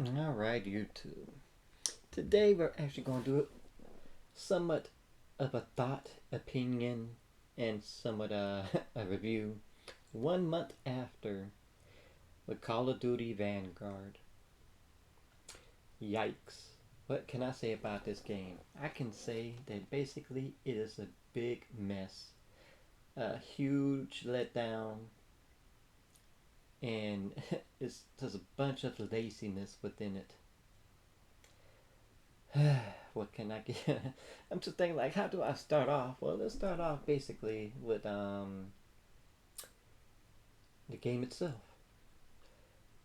Alright, YouTube. Today we're actually going to do somewhat of a thought, opinion, and somewhat a review 1 month after the Call of Duty Vanguard. Yikes. What can I say about this game? I can say that basically it is a big mess, a huge letdown, and there's a bunch of laziness within it. What can I get? I'm just thinking, like, how do I start off? Well, let's start off basically with the game itself.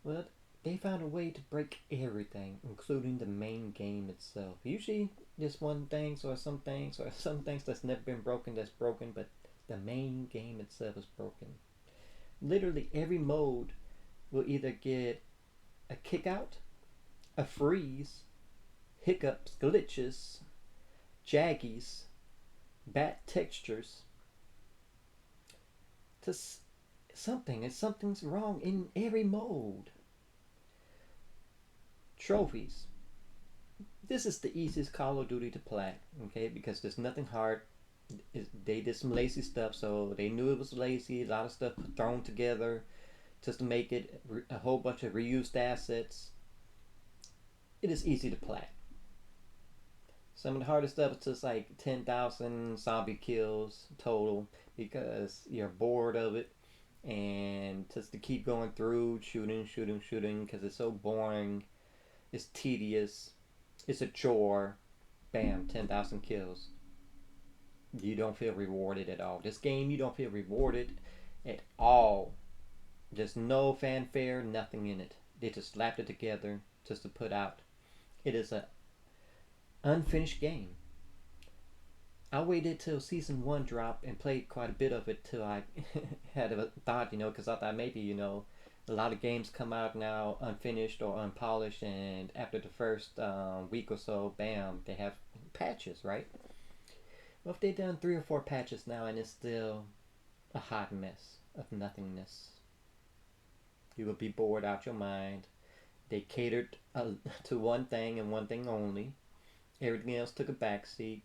Well, they found a way to break everything, including the main game itself. Usually, there's some things that's never been broken that's broken, but the main game itself is broken. Literally every mode will either get a kick out, a freeze, hiccups, glitches, jaggies, bad textures. Just something's wrong in every mode. Trophies. This is the easiest Call of Duty to play, okay? Because there's nothing hard. They did some lazy stuff, so they knew it was lazy. A lot of stuff thrown together just to make it a whole bunch of reused assets. It is easy to play. Some of the hardest stuff is just like 10,000 zombie kills total because you're bored of it, and just to keep going through shooting because it's so boring, it's tedious, it's a chore. Bam, 10,000 kills. You don't feel rewarded at all. This game, you don't feel rewarded at all. There's no fanfare, nothing in it. They just slapped it together just to put out. It is a unfinished game. I waited till season 1 dropped and played quite a bit of it till I had a thought, because I thought maybe, a lot of games come out now unfinished or unpolished, and after the first week or so, bam, they have patches, right? Well, if they've done 3 or 4 patches now and it's still a hot mess of nothingness, you will be bored out your mind. They catered to one thing and one thing only. Everything else took a backseat.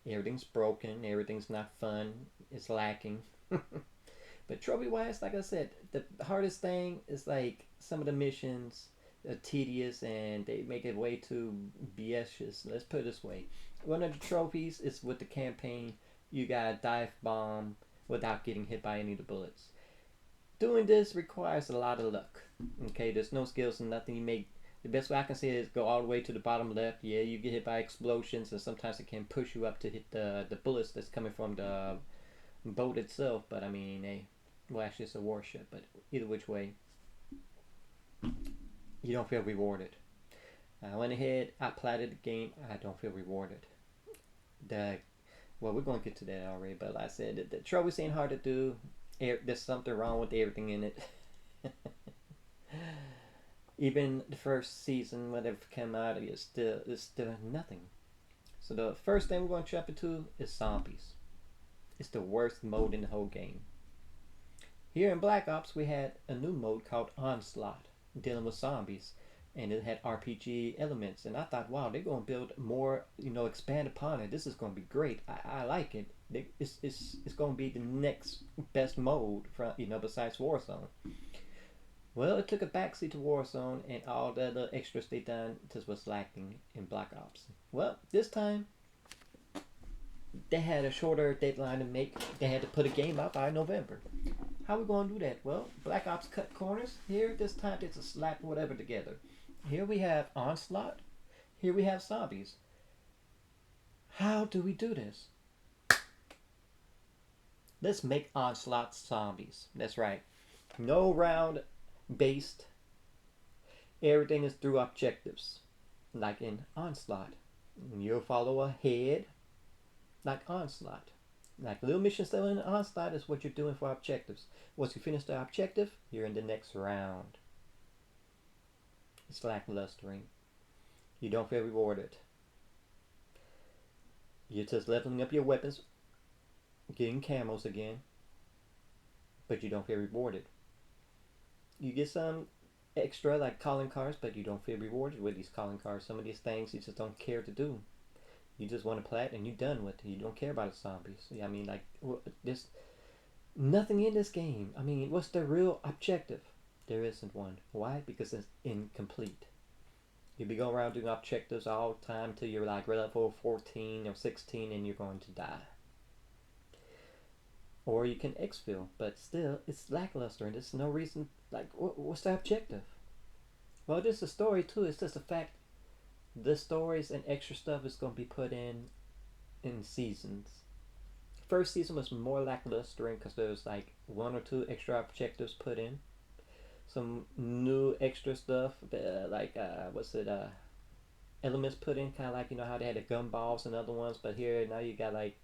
Everything's broken. Everything's not fun. It's lacking. But trophy wise, like I said, the hardest thing is like some of the missions are tedious and they make it way too BS's. Let's put it this way. One of the trophies is with the campaign. You gotta dive bomb without getting hit by any of the bullets. Doing this requires a lot of luck. Okay, there's no skills and nothing. You make the best way I can say is go all the way to the bottom left. Yeah, you get hit by explosions, and sometimes it can push you up to hit the bullets that's coming from the boat itself. But I mean, well, actually, it's a warship. But either which way, you don't feel rewarded. I went ahead, I platted the game. I don't feel rewarded. The Well, we're going to get to that already. But like I said, the trophies ain't hard to do. There's something wrong with everything in it. Even the first season, whatever came out, it's still nothing. So the first thing we're going to jump into is zombies. It's the worst mode in the whole game. Here in Black Ops, we had a new mode called Onslaught, dealing with zombies, and it had RPG elements. And I thought, wow, they're going to build more, expand upon it. This is going to be great. I like it. It's going to be the next best mode from besides Warzone. Well, it took a backseat to Warzone, and all the other extras they done just was lacking in Black Ops. Well, this time they had a shorter deadline to make. They had to put a game out by November. How we gonna do that? Well, Black Ops cut corners. Here, this time they just slap whatever together. Here we have Onslaught. Here we have zombies. How do we do this? Let's make Onslaught zombies. That's right. No round based. Everything is through objectives, like in Onslaught. You'll follow a head, like Onslaught. Like little missions still in Onslaught is what you're doing for objectives. Once you finish the objective, you're in the next round. It's lacklustering. You don't feel rewarded. You're just leveling up your weapons, getting camos again, but you don't feel rewarded. You get some extra like calling cards, but you don't feel rewarded with these calling cards. Some of these things you just don't care to do. You just want to play it and you're done with it. You don't care about the zombies. I mean, like, there's nothing in this game. I mean, what's the real objective? There isn't one. Why? Because it's incomplete. You'll be going around doing objectives all the time till you're like level 14 or 16 and you're going to die. Or you can exfil, but still, it's lackluster and there's no reason. Like, what's the objective? Well, there's a story too. It's just a fact. The stories and extra stuff is going to be put in seasons. First season was more lackluster because there was like one or two extra objectives put in. Some new extra stuff, like elements put in, kind of like, you know how they had the gumballs and other ones, but here now you got like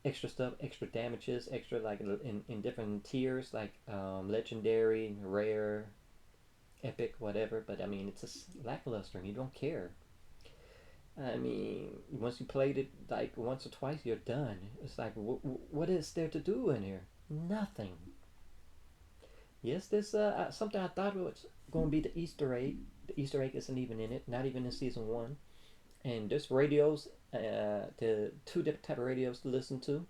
extra stuff, extra damages, extra like in different tiers, like legendary, rare, epic, whatever. But I mean, it's just lackluster and you don't care. I mean, once you played it like once or twice, you're done. It's like, what is there to do in here? Nothing. Yes, there's something I thought was going to be the Easter egg. The Easter egg isn't even in it, not even in season one. And there's radios, the two different type of radios to listen to,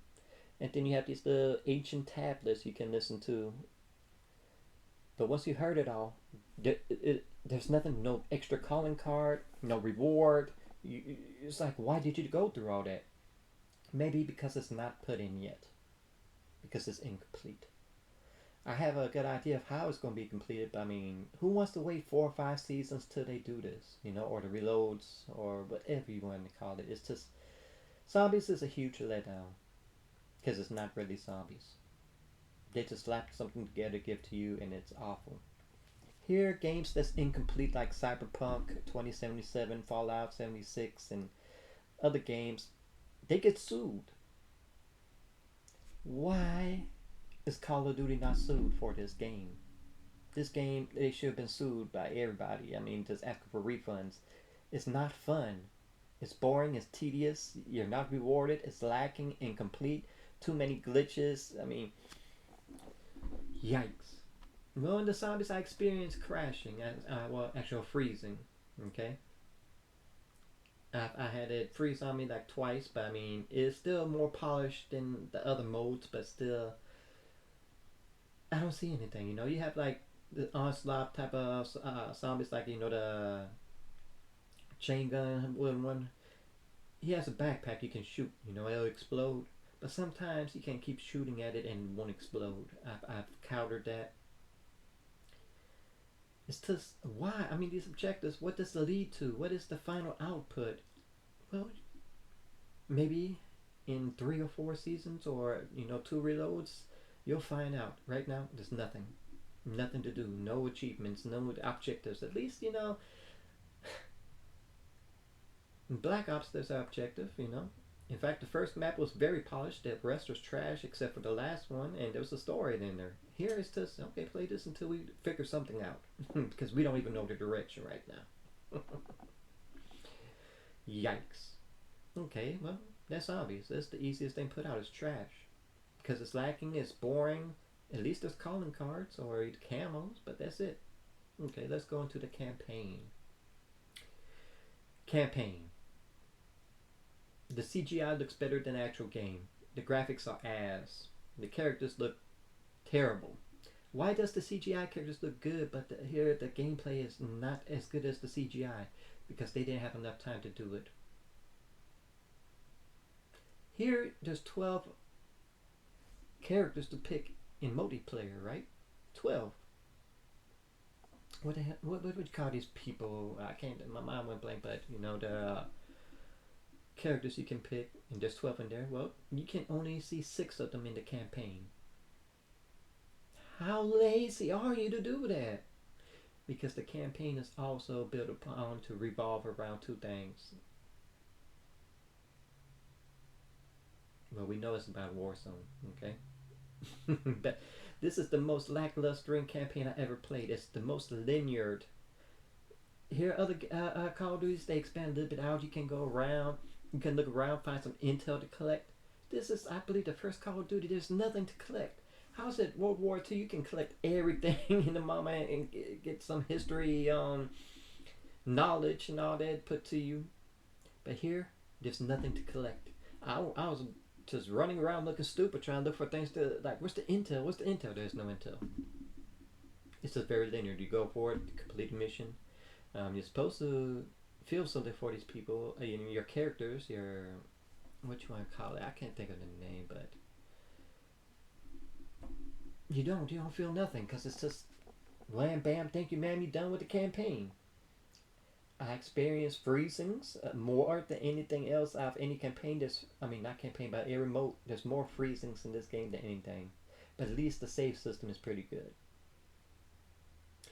and then you have these little ancient tablets you can listen to. But once you heard it all, there's nothing, no extra calling card, no reward. It's like, why did you go through all that? Maybe because it's not put in yet, because it's incomplete. I have a good idea of how it's going to be completed, but I mean, who wants to wait 4 or 5 seasons till they do this, you know, or the reloads, or whatever you want to call it. It's just, zombies is a huge letdown, because it's not really zombies. They just slapped something together, give to you, and it's awful. Here, games that's incomplete like Cyberpunk 2077, Fallout 76, and other games, they get sued. Why is Call of Duty not sued for this game? This game, they should have been sued by everybody. I mean, just asking for refunds. It's not fun. It's boring, it's tedious, you're not rewarded, it's lacking, incomplete, too many glitches. I mean, yikes. Well, in the zombies I experienced crashing, actual freezing, okay? I had it freeze on me like twice, but I mean, it's still more polished than the other modes, but still, I don't see anything. You know, you have like the onslaught type of zombies, like, you know, the chain gun one. He has a backpack you can shoot. You know, it'll explode, but sometimes you can keep shooting at it and it won't explode. I've countered that. It's just, why? I mean, these objectives. What does it lead to? What is the final output? Well, maybe in 3 or 4 seasons, or, you know, 2 reloads, you'll find out. Right now, there's nothing. Nothing to do. No achievements. No objectives. At least, you know, in Black Ops, there's an objective, you know. In fact, the first map was very polished. The rest was trash except for the last one, and there was a story in there. Here it's just, okay, play this until we figure something out. Because we don't even know the direction right now. Yikes. Okay, well, that's obvious. That's the easiest thing put out, is trash. Because it's lacking, it's boring. At least there's calling cards or camos, but that's it. Okay, let's go into the campaign. Campaign. The CGI looks better than the actual game. The graphics are ass. The characters look terrible. Why does the CGI characters look good, but here the gameplay is not as good as the CGI? Because they didn't have enough time to do it. Here, there's 12 characters to pick in multiplayer, right? 12. What the hell? What would you call these people? I can't. My mind went blank. But you know, the characters you can pick, and there's 12 in there. Well, you can only see 6 of them in the campaign. How lazy are you to do that? Because the campaign is also built upon to revolve around 2 things. Well, we know it's about Warzone, okay? But this is the most lackluster campaign I ever played. It's the most linear. Here, other Call of Duties, they expand a little bit out. You can go around. You can look around, find some intel to collect. This is, I believe, the first Call of Duty. There's nothing to collect. How's it World War II? You can collect everything in the moment and get some history knowledge and all that put to you. But here, there's nothing to collect. I was just running around looking stupid trying to look for things to like. What's the intel? What's the intel? There's no intel. It's just very linear. You go for it, complete the mission. You're supposed to feel something for these people. Your characters, your what you want to call it? I can't think of the name, but you don't feel nothing because it's just wham bam. Thank you, ma'am. You done with the campaign. I experienced freezings more than anything else I've any campaign. I mean not campaign, but every mode. There's more freezings in this game than anything. But at least the save system is pretty good.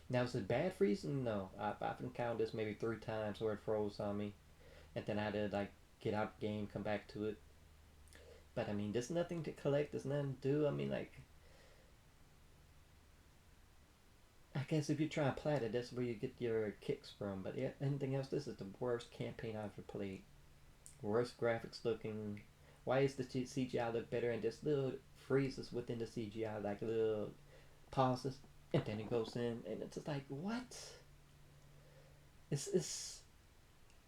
Now is it bad freezing? No, I've encountered this maybe 3 times where it froze on me, and then I had to like get out the game, come back to it. But I mean, there's nothing to collect. There's nothing to do. I mean, like I guess if you try and plat it, that's where you get your kicks from. But yeah, anything else, this is the worst campaign I've ever played. Worst graphics looking. Why is the CGI look better and just little freezes within the CGI, like little pauses, and then it goes in, and it's just like what? It's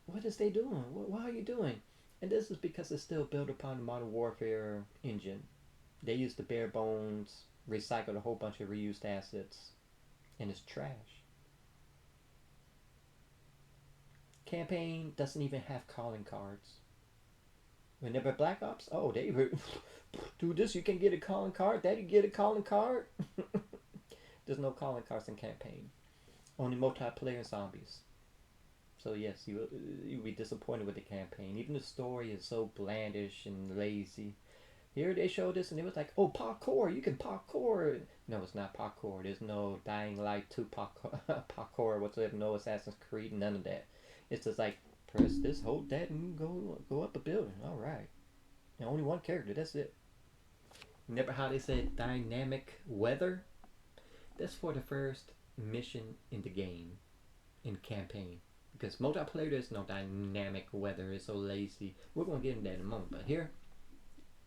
what is they doing? What are you doing? And this is because it's still built upon the Modern Warfare engine. They used the bare bones, recycled a whole bunch of reused assets, and it's trash. Campaign doesn't even have calling cards. Whenever Black Ops, oh, they do this, you can get a calling card. Daddy, get a calling card. There's no calling cards in campaign. Only multiplayer zombies. So yes, you'll be disappointed with the campaign. Even the story is so blandish and lazy. Here they showed this and it was like, oh, parkour, you can parkour. No, it's not parkour. There's no Dying Light 2 parkour whatsoever. No Assassin's Creed, none of that. It's just like press this, hold that, and go up a building. All right. And only one character. That's it. Remember how they said dynamic weather? That's for the first mission in the game, in campaign. Because multiplayer, there's no dynamic weather. It's so lazy. We're gonna get into that in a moment. But here,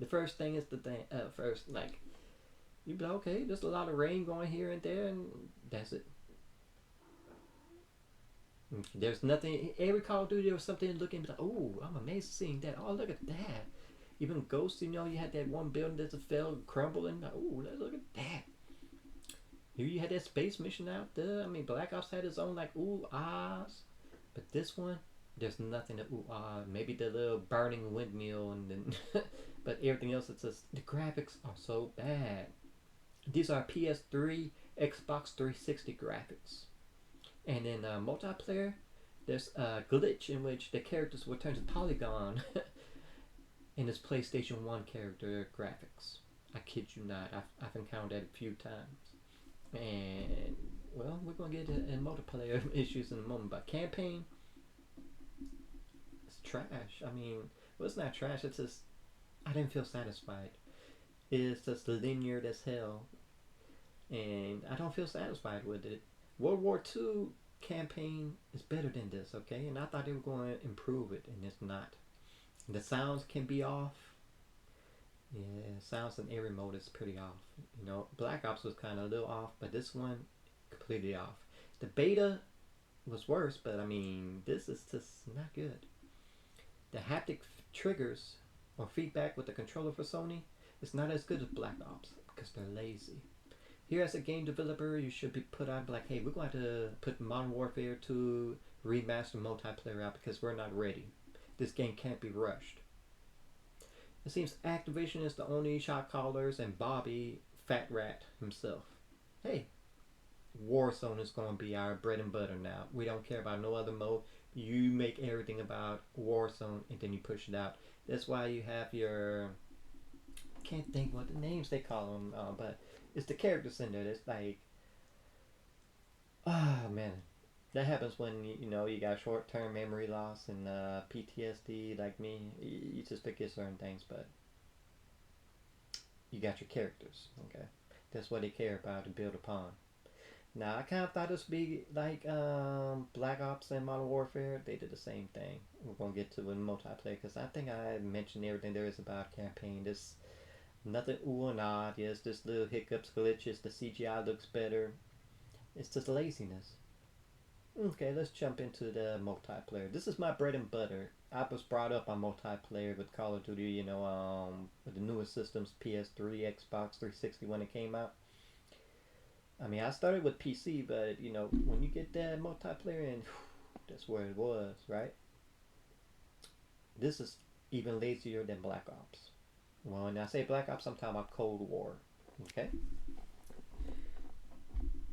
the first thing is the thing. First, like you be like, okay, there's a lot of rain going here and there, and that's it. There's nothing. Every Call of Duty, there was something looking like, oh, I'm amazed seeing that. Oh, look at that. Even Ghost, you had that one building that just fell crumbling. Like, oh, look at that. Here you had that space mission out there. I mean, Black Ops had its own like ooh ahs, but this one, there's nothing to ooh ah. Maybe the little burning windmill, and then, but everything else, it's just the graphics are so bad. These are PS3, Xbox 360 graphics. And in multiplayer, there's a glitch in which the characters will turn to polygon in this PlayStation 1 character graphics. I kid you not, I've encountered that a few times. And, well, we're going to get in multiplayer issues in a moment. But campaign, it's trash. I mean, well, it's not trash, it's just, I didn't feel satisfied. It's just linear as hell. And I don't feel satisfied with it. World War II campaign is better than this, okay? And I thought they were going to improve it, and it's not. The sounds can be off. Yeah, sounds in every mode is pretty off. Black Ops was kind of a little off, but this one completely off. The beta was worse, but I mean, this is just not good. The haptic triggers or feedback with the controller for Sony is not as good as Black Ops because they're lazy. Here as a game developer, you should be put out like, hey, we're going to put Modern Warfare 2 remaster multiplayer out because we're not ready. This game can't be rushed. It seems Activision is the only shot callers and Bobby Fat Rat himself. Hey, Warzone is going to be our bread and butter now. We don't care about no other mode. You make everything about Warzone and then you push it out. That's why you have your... can't think what the names they call them, but it's the characters in there. It's like... oh, man. That happens when, you got short-term memory loss and PTSD like me. You just forget certain things, but you got your characters, okay? That's what they care about to build upon. Now, I kind of thought this would be like Black Ops and Modern Warfare. They did the same thing. We're going to get to it in multiplayer because I think I mentioned everything there is about campaign. Nothing ooh and ah. Yes, just little hiccups, glitches. The CGI looks better. It's just laziness. Okay, let's jump into the multiplayer. This is my bread and butter. I was brought up on multiplayer with Call of Duty, with the newest systems, PS3, Xbox 360 when it came out. I mean, I started with PC, but when you get that multiplayer in, that's where it was, right? This is even lazier than Black Ops. Well, when I say Black Ops, I'm talking about Cold War. Okay?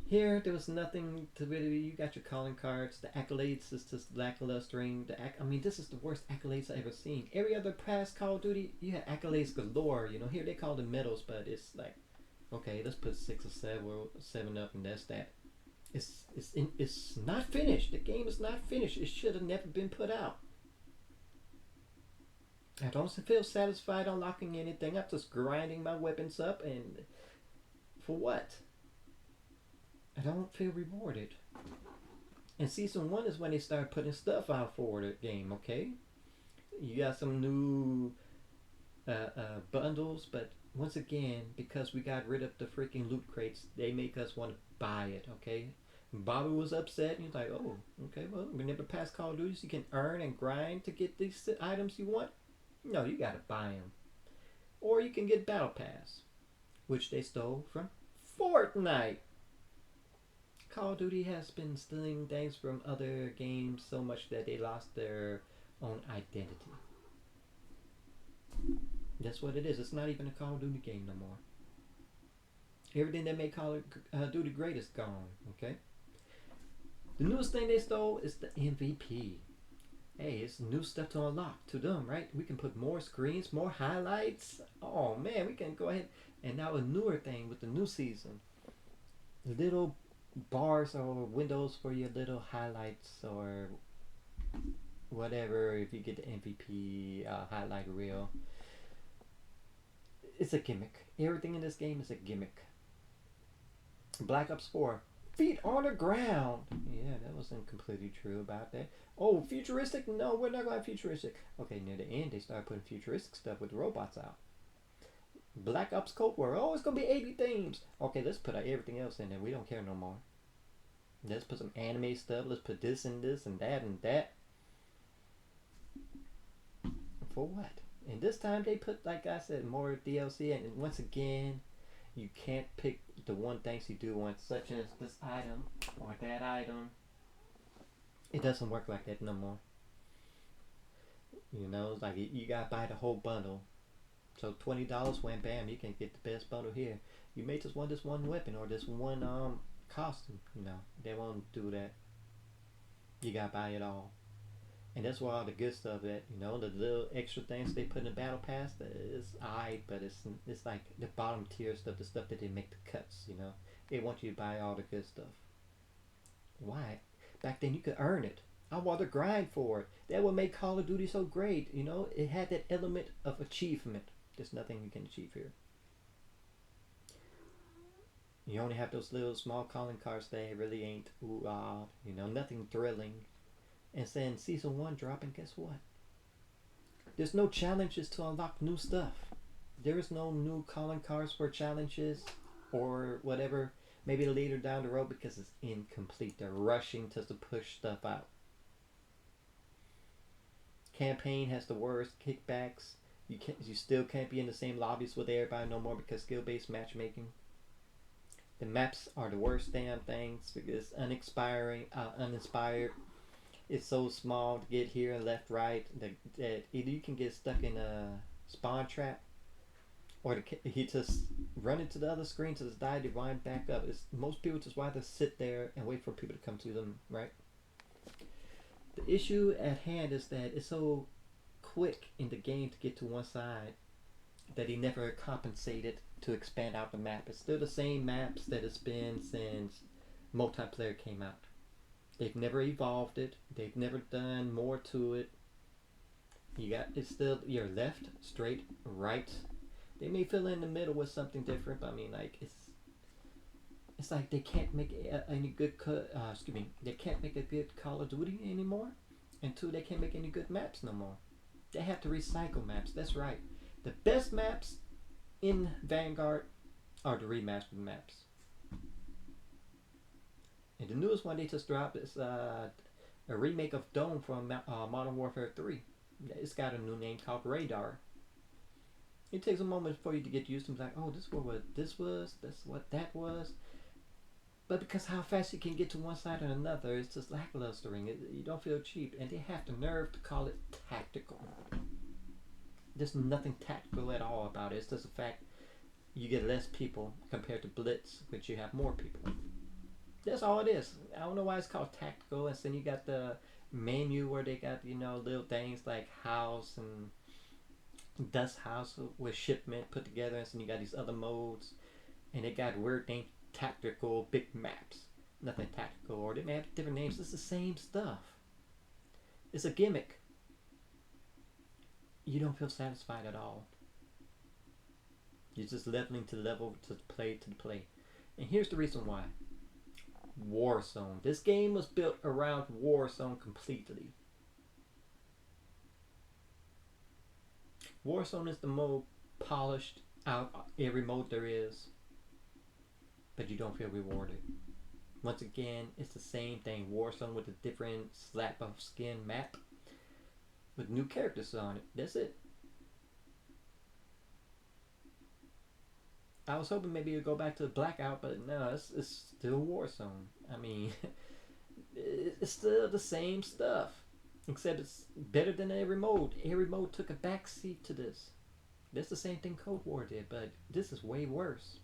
Here, there was nothing to really. You got your calling cards. The accolades is just lacklustering. I mean, this is the worst accolades I ever seen. Every other past Call of Duty, you had accolades galore. Here they call them medals, but it's like, okay, let's put 6 or 7 up, and that's that. It's not finished. The game is not finished. It should have never been put out. I don't feel satisfied unlocking anything. I'm just grinding my weapons up, and for what? I don't feel rewarded. And season 1 is when they start putting stuff out for the game. Okay, you got some new bundles, but once again, because we got rid of the freaking loot crates, they make us want to buy it. Okay, Bobby was upset, and he's like, "Oh, okay, well, whenever past Call of Duty, you can earn and grind to get these items you want. No, you gotta buy them, or you can get battle pass, which they stole from Fortnite." Call of Duty has been stealing things from other games so much that they lost their own identity. That's what it is. It's not even a Call of Duty game no more. Everything that made Call of Duty great is gone. Okay. The newest thing they stole is the MVP. Hey, it's new stuff to unlock to them, right? We can put more screens, more highlights. Oh man, we can go ahead. And now a newer thing with the new season. Little bars or windows for your little highlights or whatever. If you get the MVP highlight reel, it's a gimmick. Everything in this game is a gimmick. Black Ops 4, feet on the ground. Yeah, that wasn't completely true about that. Oh, futuristic? No, we're not going to have futuristic. Okay, near the end, they started putting futuristic stuff with robots out. Black Ops Cold War. Oh, it's going to be 80 themes. Okay, let's put everything else in there. We don't care no more. Let's put some anime stuff. Let's put this and this and that and that. For what? And this time they put, like I said, more DLC. And once again, you can't pick the one things you do want, such as this item or that item. It doesn't work like that no more. It's like you gotta buy the whole bundle. So $20, wham bam, you can get the best bundle here. You may just want this one weapon or this one costume. They won't do that. You gotta buy it all. And that's where all the good stuff at, the little extra things they put in the battle pass, it's alright, but it's like the bottom tier stuff, the stuff that they make the cuts, They want you to buy all the good stuff. Why? Back then you could earn it. I want to grind for it. That would make Call of Duty so great, It had that element of achievement. There's nothing you can achieve here. You only have those little small calling cards that really ain't nothing thrilling. And then season 1 dropping, guess what? There's no challenges to unlock new stuff. There is no new calling cards for challenges or whatever. Maybe later down the road because it's incomplete. They're rushing to push stuff out. Campaign has the worst kickbacks. You still can't be in the same lobbies with everybody no more because skill-based matchmaking. The maps are the worst damn things because uninspired. It's so small to get here, left, right, that either you can get stuck in a spawn trap, or he just run into the other screen to just die to wind back up. Most people just rather sit there and wait for people to come to them, right? The issue at hand is that it's so quick in the game to get to one side that he never compensated to expand out the map. It's still the same maps that it's been since multiplayer came out. They've never evolved it. They've never done more to it. It's still your left, straight, right. They may fill in the middle with something different, but I mean, like it's like they can't make any good. They can't make a good Call of Duty anymore, and 2, they can't make any good maps no more. They have to recycle maps. That's right. The best maps in Vanguard are the remastered maps. And the newest one they just dropped is a remake of Dome from Modern Warfare 3. It's got a new name called Radar. It takes a moment for you to get used to it. Like, oh, this is what this was, that's what that was. But because how fast you can get to one side or another, it's just lacklustering. You don't feel cheap. And they have the nerve to call it tactical. There's nothing tactical at all about it. It's just the fact you get less people compared to Blitz, which you have more people. That's all it is. I don't know why it's called tactical. And then you got the menu where they got, little things like house and dust house with shipment put together. And then you got these other modes. And they got weird names, tactical, big maps. Nothing tactical. Or they may have different names. It's the same stuff. It's a gimmick. You don't feel satisfied at all. You're just leveling to level to play to play. And here's the reason why. Warzone. This game was built around Warzone completely. Warzone is the most polished out every mode there is, but you don't feel rewarded. Once again, it's the same thing. Warzone with a different slap of skin map with new characters on it. That's it. I was hoping maybe it'd go back to Blackout, but no, it's still Warzone. I mean, it's still the same stuff, except it's better than every mode. Every mode took a backseat to this. That's the same thing Cold War did, but this is way worse.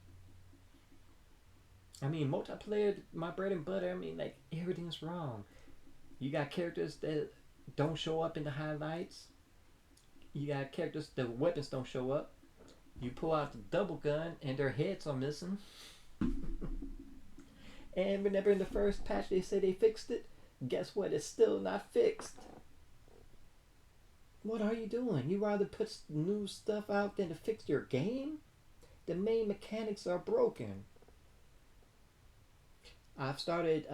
I mean, multiplayer, my bread and butter. I mean, like, everything's wrong. You got characters that don't show up in the highlights. You got characters, the weapons don't show up. You pull out the double gun and their heads are missing. And whenever in the first patch they say they fixed it, guess what? It's still not fixed. What are you doing? You rather put new stuff out than to fix your game? The main mechanics are broken. I've started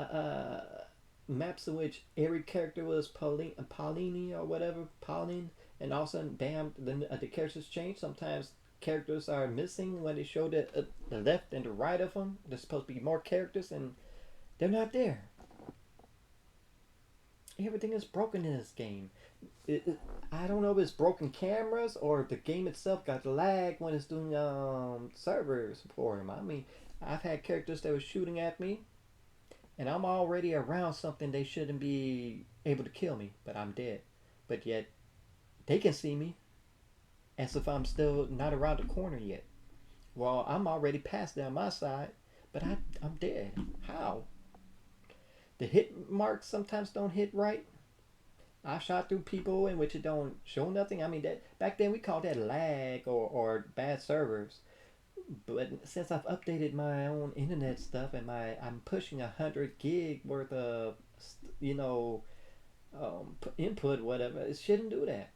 maps in which every character was Pauline or whatever, Pauline, and all of a sudden, bam, the characters change. Sometimes characters are missing when they show the left and the right of them. There's supposed to be more characters and they're not there. Everything is broken in this game. I don't know if it's broken cameras or if the game itself got lag when it's doing server support. I mean, I've had characters that were shooting at me and I'm already around something they shouldn't be able to kill me, but I'm dead. But yet they can see me as if I'm still not around the corner yet. Well, I'm already past down my side, but I'm dead. How? The hit marks sometimes don't hit right. I shot through people in which it don't show nothing. I mean, that back then we called that lag or bad servers. But since I've updated my own internet stuff and I'm pushing 100 gig worth of input, whatever, it shouldn't do that.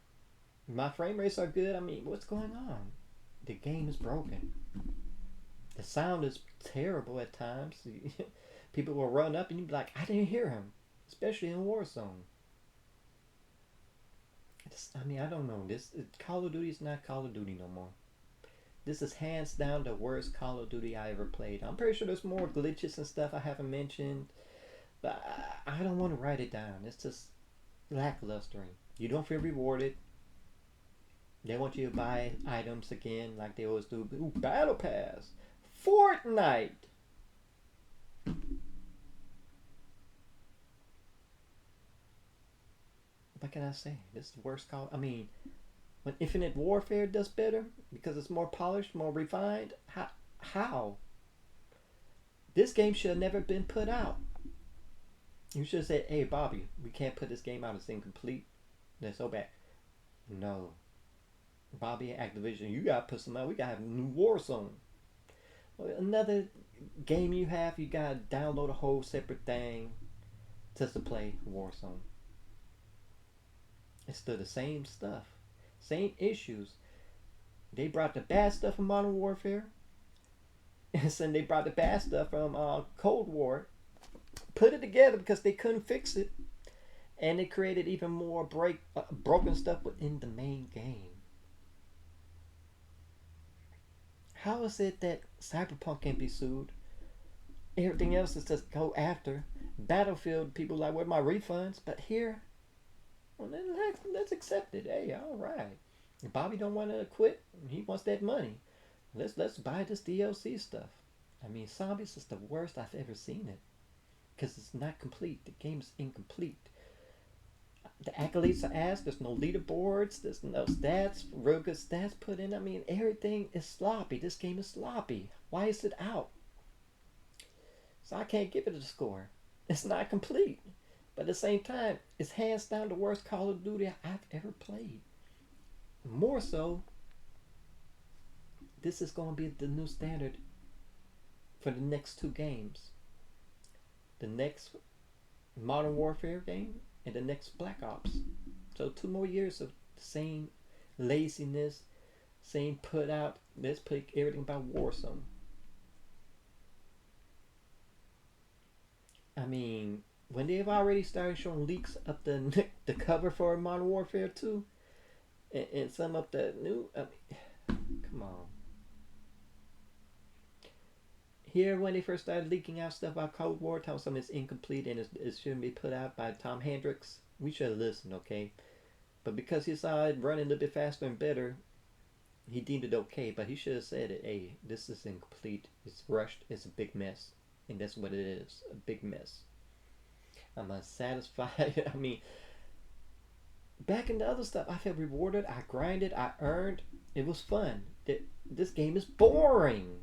My frame rates are good. I mean, what's going on? The game is broken. The sound is terrible at times. People will run up and you be like, I didn't hear him. Especially in Warzone. I don't know. This Call of Duty is not Call of Duty no more. This is hands down the worst Call of Duty I ever played. I'm pretty sure there's more glitches and stuff I haven't mentioned. But I don't want to write it down. It's just lacklustering. You don't feel rewarded. They want you to buy items again like they always do. Ooh, Battle Pass. Fortnite. What can I say? This is the worst call. I mean, when Infinite Warfare does better because it's more polished, more refined. How? This game should have never been put out. You should have said, hey, Bobby, we can't put this game out. It's incomplete. That's so bad. No. Bobby, Activision, you gotta put some out. We gotta have a new Warzone. Another game you have, you gotta download a whole separate thing just to play Warzone. It's still the same stuff, same issues. They brought the bad stuff from Modern Warfare, and then they brought the bad stuff from Cold War, put it together because they couldn't fix it, and they created even more broken stuff within the main game. How is it that Cyberpunk can be sued? Everything else is just go after. Battlefield people like, where my refunds? But here, well, then let's accept it. Hey, all right. Bobby don't want to quit. He wants that money. Let's buy this DLC stuff. I mean, zombies is the worst I've ever seen it because it's not complete. The game is incomplete. The accolades are asked. There's no leaderboards. There's no stats, real good stats put in. I mean, everything is sloppy. This game is sloppy. Why is it out? So I can't give it a score. It's not complete. But at the same time, it's hands down the worst Call of Duty I've ever played. More so, this is going to be the new standard for the next two games. The next Modern Warfare game and the next Black Ops. So 2 more years of the same laziness, same put out. Let's play everything about Warzone. I mean, when they've already started showing leaks of the cover for Modern Warfare 2 and some of the new, I mean, come on. Here, when they first started leaking out stuff about Cold War, telling something is incomplete and it shouldn't be put out by Tom Hendricks, we should have listened, okay? But because he saw it running a little bit faster and better, he deemed it okay. But he should have said it, hey, this is incomplete. It's rushed. It's a big mess. And that's what it is, a big mess. I'm unsatisfied. I mean, back in the other stuff, I felt rewarded. I grinded. I earned. It was fun. This game is boring.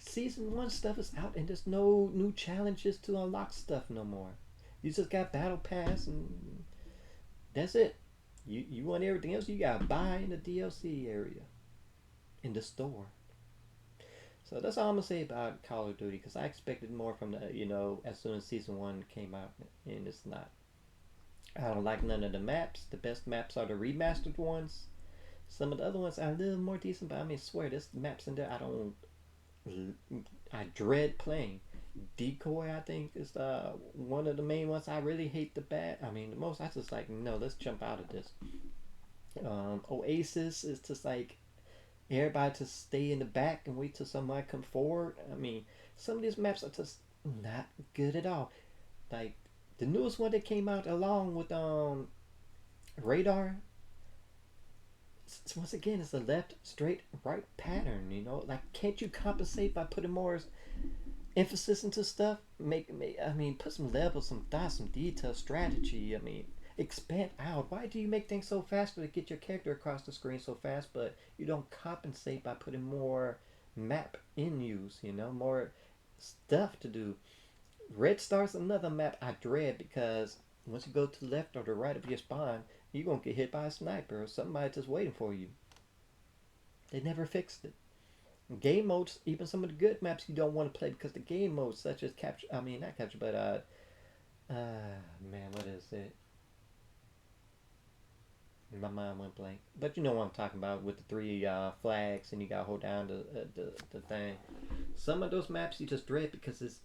Season 1 stuff is out and there's no new challenges to unlock stuff no more. You just got battle pass and that's it. You want everything else, you gotta buy in the DLC area in the store. So that's all I'm gonna say about Call of Duty because I expected more from the as soon as season 1 came out and it's not. I don't like none of the maps. The best maps are the remastered ones. Some of the other ones are a little more decent, but I mean, swear there's maps in there I dread playing. Decoy, I think, is one of the main ones. I really hate the most. I just like, no, let's jump out of this. Oasis is just like everybody to stay in the back and wait till somebody come forward. I mean, some of these maps are just not good at all. Like the newest one that came out along with radar. Once again, it's a left, straight, right pattern. Like can't you compensate by putting more emphasis into stuff? Put some levels, some thought, some detail, strategy. I mean, expand out. Why do you make things so faster to get your character across the screen so fast, but you don't compensate by putting more map in use? More stuff to do. Red Star's another map I dread because once you go to the left or the right of your spawn, you're gonna get hit by a sniper or somebody just waiting for you. They never fixed it. Game modes, even some of the good maps you don't want to play because the game modes such as capture, not capture, but man, what is it? My mind went blank. But you know what I'm talking about with the three flags and you gotta hold down the thing. Some of those maps you just dread because it's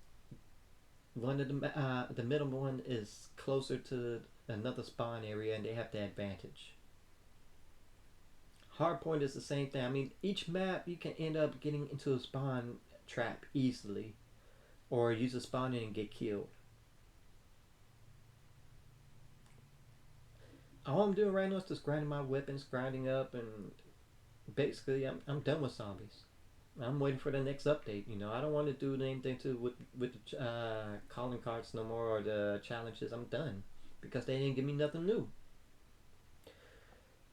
one of the middle one is closer to another spawn area and they have the advantage. Hardpoint is the same thing. I mean, each map you can end up getting into a spawn trap easily, or use a spawn in and get killed. All I'm doing right now is just grinding my weapons, grinding up, and basically I'm done with zombies. I'm waiting for the next update. I don't want to do anything with the calling cards no more or the challenges. I'm done because they didn't give me nothing new.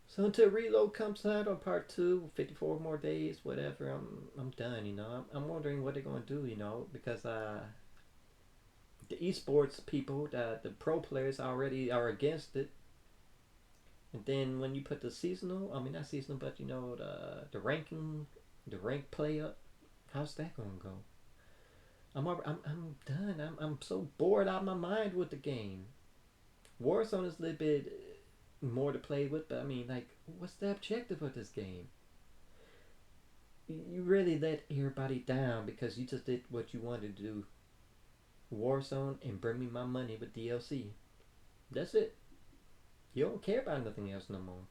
So until Reload comes out on part 2, 54 more days, whatever, I'm done. I'm wondering what they're gonna do. Because the esports people, the pro players already are against it. And then when you put the seasonal, not seasonal, but the ranking, the rank play up, how's that gonna go? I'm done. I'm so bored out of my mind with the game. Warzone is a little bit more to play with, but what's the objective of this game? You really let everybody down because you just did what you wanted to do. Warzone and bring me my money with DLC. That's it. You don't care about nothing else no more.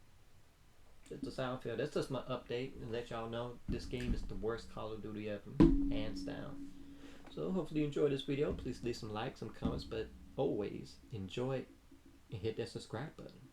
Just how I feel. That's just my update and let y'all know this game is the worst Call of Duty ever, hands down. So hopefully you enjoyed this video. Please leave some likes, some comments, but always enjoy and hit that subscribe button.